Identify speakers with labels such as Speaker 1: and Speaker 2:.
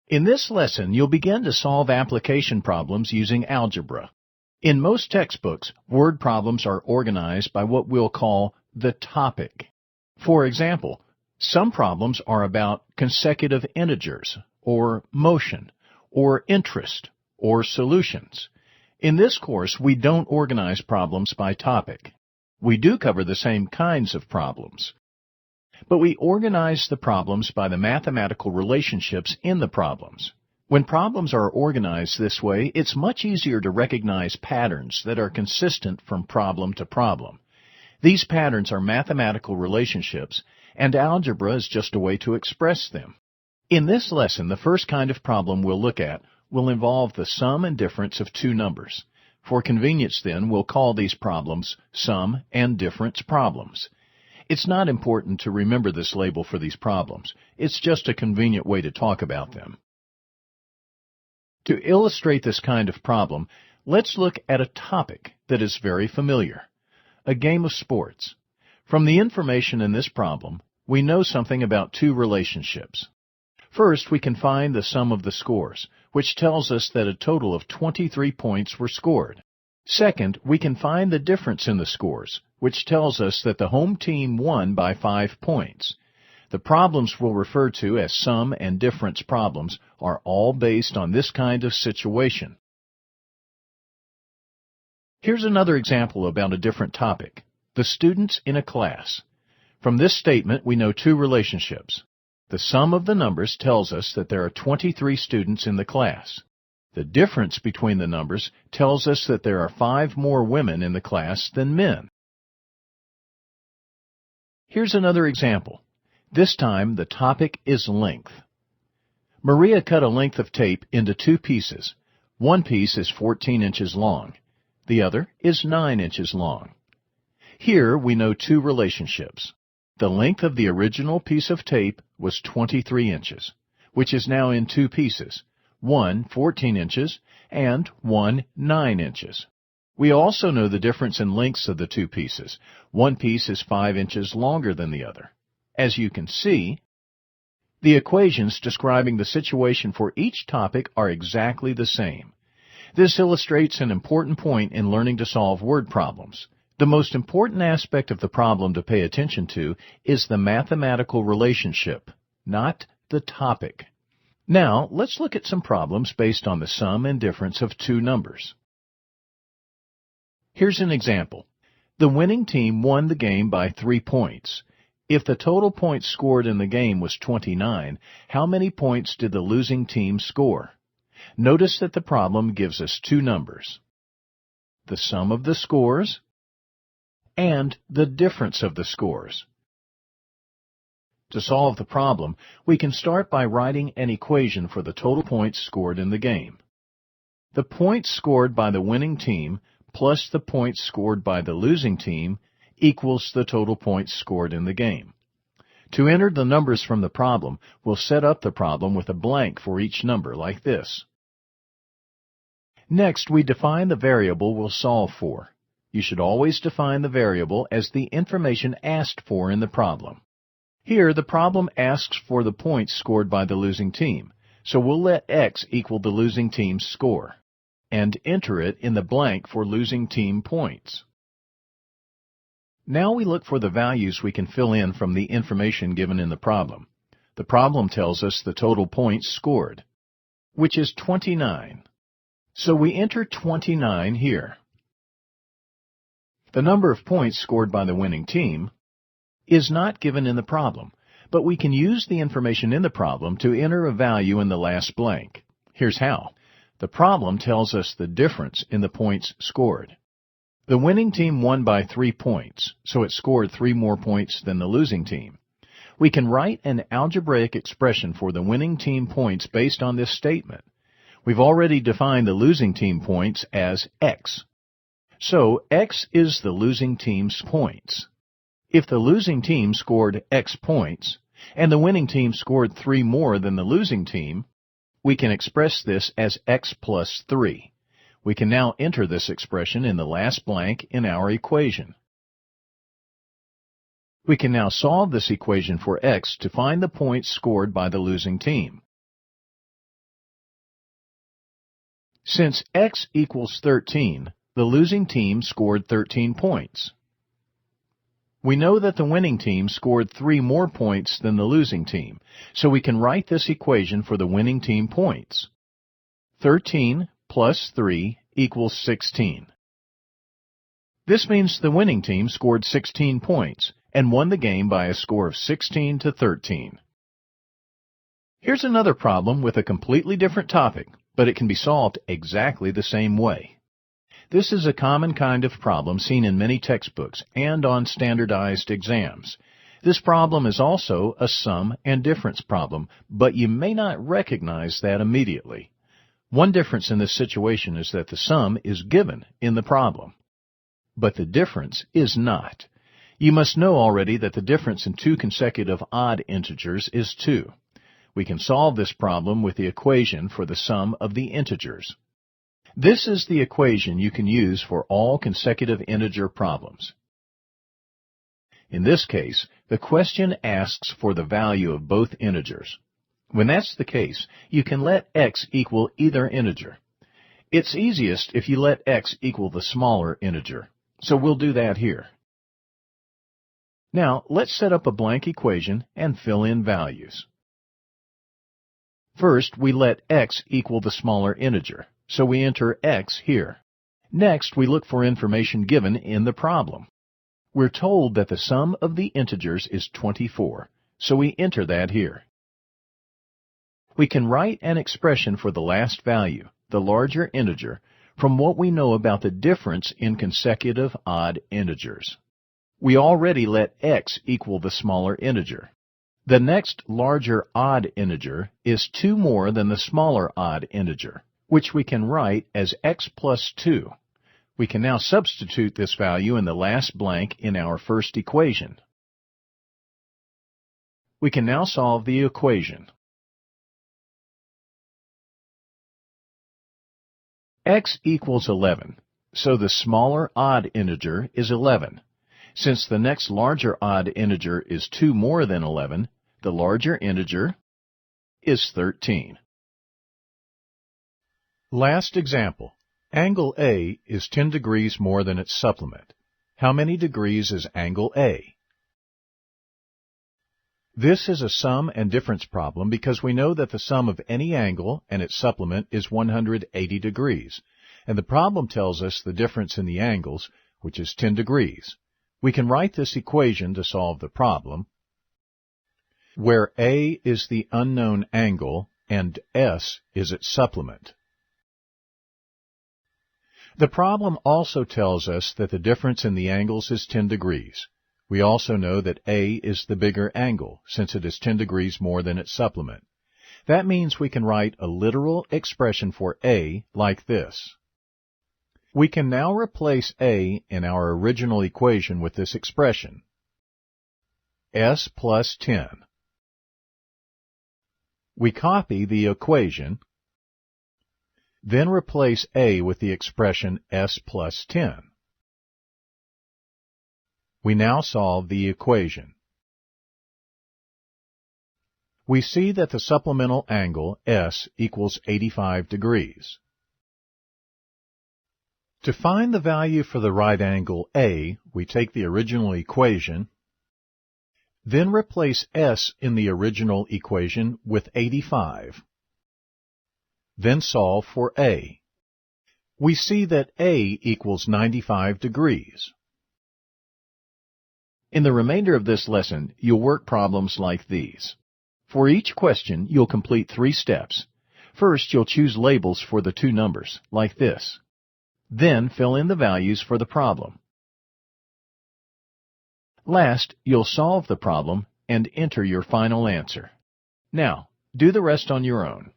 Speaker 1: In this lesson, you'll begin to solve application problems using algebra. In most textbooks, word problems are organized by what we'll call the topic. For example, some problems are about consecutive integers, or motion, or interest, or solutions. In this course, we don't organize problems by topic. We do cover the same kinds of problems, but we organize the problems by the mathematical relationships in the problems. When problems are organized this way, it's much easier to recognize patterns that are consistent from problem to problem. These patterns are mathematical relationships, and algebra is just a way to express them. In this lesson, the first kind of problem we'll look at will involve the sum and difference of two numbers. For convenience, then, we'll call these problems sum and difference problems. It's not important to remember this label for these problems. It's just a convenient way to talk about them. To illustrate this kind of problem, let's look at a topic that is very familiar, a game of sports. From the information in this problem, we know something about two relationships. First, we can find the sum of the scores, which tells us that a total of 23 points were scored. Second, we can find the difference in the scores, which tells us that the home team won by 5 points. The problems we'll refer to as sum and difference problems are all based on this kind of situation. Here's another example about a different topic, the students in a class. From this statement, we know two relationships. The sum of the numbers tells us that there are 23 students in the class. The difference between the numbers tells us that there are 5 more women in the class than men. Here's another example. This time, the topic is length. Maria cut a length of tape into 2 pieces. One piece is 14 inches long. The other is 9 inches long. Here we know two relationships. The length of the original piece of tape was 23 inches, which is now in 2 pieces, one 14 inches and one 9 inches. We also know the difference in lengths of the 2 pieces. One piece is 5 inches longer than the other. As you can see, the equations describing the situation for each topic are exactly the same. This illustrates an important point in learning to solve word problems. The most important aspect of the problem to pay attention to is the mathematical relationship, not the topic. Now, let's look at some problems based on the sum and difference of two numbers. Here's an example. The winning team won the game by 3 points. If the total points scored in the game was 29, how many points did the losing team score? Notice that the problem gives us two numbers, the sum of the scores and the difference of the scores. To solve the problem, we can start by writing an equation for the total points scored in the game. The points scored by the winning team plus the points scored by the losing team equals the total points scored in the game. To enter the numbers from the problem, we'll set up the problem with a blank for each number like this. Next, we define the variable we'll solve for. You should always define the variable as the information asked for in the problem. Here, the problem asks for the points scored by the losing team, so we'll let x equal the losing team's score, and enter it in the blank for losing team points. Now we look for the values we can fill in from the information given in the problem. The problem tells us the total points scored, which is 29. So we enter 29 here. The number of points scored by the winning team is not given in the problem, but we can use the information in the problem to enter a value in the last blank. Here's how. The problem tells us the difference in the points scored. The winning team won by 3 points, so it scored 3 more points than the losing team. We can write an algebraic expression for the winning team points based on this statement. We've already defined the losing team points as x. So x is the losing team's points. If the losing team scored x points, and the winning team scored 3 more than the losing team, we can express this as x plus 3. We can now enter this expression in the last blank in our equation. We can now solve this equation for x to find the points scored by the losing team. Since x equals 13, the losing team scored 13 points. We know that the winning team scored 3 more points than the losing team, so we can write this equation for the winning team points. 13 plus 3 equals 16. This means the winning team scored 16 points and won the game by a score of 16 to 13. Here's another problem with a completely different topic, but it can be solved exactly the same way. This is a common kind of problem seen in many textbooks and on standardized exams. This problem is also a sum and difference problem, but you may not recognize that immediately. One difference in this situation is that the sum is given in the problem, but the difference is not. You must know already that the difference in two consecutive odd integers is 2. We can solve this problem with the equation for the sum of the integers. This is the equation you can use for all consecutive integer problems. In this case, the question asks for the value of both integers. When that's the case, you can let x equal either integer. It's easiest if you let x equal the smaller integer, so we'll do that here. Now, let's set up a blank equation and fill in values. First, we let x equal the smaller integer, so we enter x here. Next, we look for information given in the problem. We're told that the sum of the integers is 24, so we enter that here. We can write an expression for the last value, the larger integer, from what we know about the difference in consecutive odd integers. We already let x equal the smaller integer. The next larger odd integer is 2 more than the smaller odd integer, which we can write as x plus 2. We can now substitute this value in the last blank in our first equation. We can now solve the equation. X equals 11, so the smaller odd integer is 11. Since the next larger odd integer is 2 more than 11, the larger integer is 13. Last example. Angle A is 10 degrees more than its supplement. How many degrees is angle A? This is a sum and difference problem because we know that the sum of any angle and its supplement is 180 degrees, and the problem tells us the difference in the angles, which is 10 degrees. We can write this equation to solve the problem, where A is the unknown angle and S is its supplement. The problem also tells us that the difference in the angles is 10 degrees. We also know that A is the bigger angle, since it is 10 degrees more than its supplement. That means we can write a literal expression for A like this. We can now replace A in our original equation with this expression, S plus 10. We copy the equation, then replace A with the expression S plus 10. We now solve the equation. We see that the supplemental angle S equals 85 degrees. To find the value for the right angle A, we take the original equation, then replace S in the original equation with 85. Then solve for A. We see that A equals 95 degrees. In the remainder of this lesson, you'll work problems like these. For each question, you'll complete 3 steps. First, you'll choose labels for the 2 numbers, like this. Then fill in the values for the problem. Last, you'll solve the problem and enter your final answer. Now, do the rest on your own.